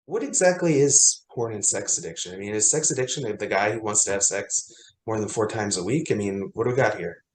What exactly is porn and sex addiction? I mean, is sex addiction the guy who wants to have sex more than 4 times a week? I mean, what do we got here?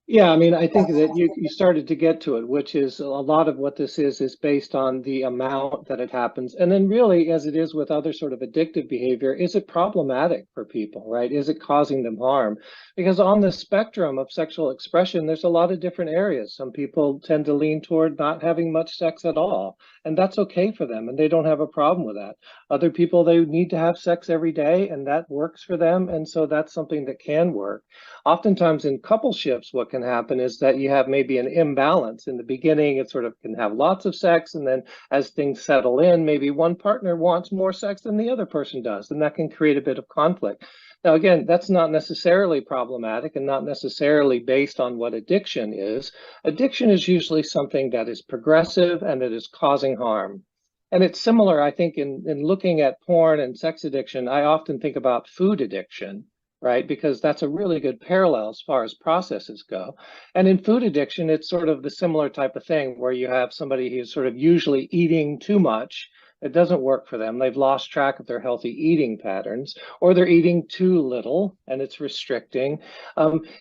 Yeah, I mean, I think that you started to get to it, which is a lot of what this is based on the amount that it happens. And then really, as it is with other sort of addictive behavior, is it problematic for people, right? Is it causing them harm? Because on the spectrum of sexual expression, there's a lot of different areas. Some people tend to lean toward not having much sex at all, and that's okay for them, and they don't have a problem with that. Other people, they need to have sex every day, and that works for them, and so that's something that can work. Oftentimes in coupleships, what can happen is that you have maybe an imbalance. In the beginning, it sort of can have lots of sex, and then as things settle in, maybe one partner wants more sex than the other person does, and that can create a bit of conflict. Now, again, that's not necessarily problematic and not necessarily based on what addiction is. Addiction is usually something that is progressive and that is causing harm. And it's similar, I think, in looking at porn and sex addiction, I often think about food addiction, right? Because that's a really good parallel as far as processes go. And in food addiction, it's sort of the similar type of thing where you have somebody who's sort of usually eating too much. It doesn't work for them. They've lost track of their healthy eating patterns, or they're eating too little and it's restricting.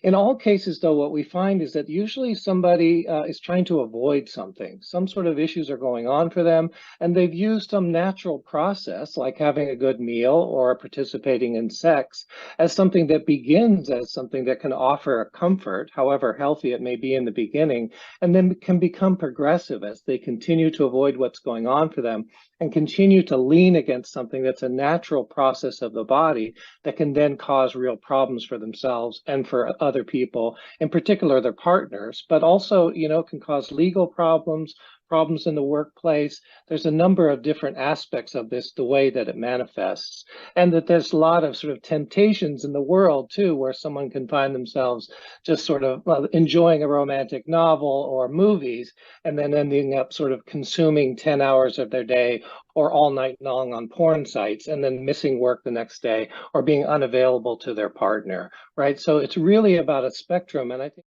In all cases, though, what we find is that usually somebody is trying to avoid something. Some sort of issues are going on for them, and they've used some natural process, like having a good meal or participating in sex, as something that begins as something that can offer a comfort, however healthy it may be in the beginning, and then can become progressive as they continue to avoid what's going on for them and continue to lean against something that's a natural process of the body that can then cause real problems for themselves and for other people, in particular their partners, but also, can cause legal problems, problems in the workplace. There's a number of different aspects of this, the way that it manifests, and that there's a lot of sort of temptations in the world too, where someone can find themselves just sort of enjoying a romantic novel or movies, and then ending up sort of consuming 10 hours of their day or all night long on porn sites, and then missing work the next day or being unavailable to their partner, right? So it's really about a spectrum. And I think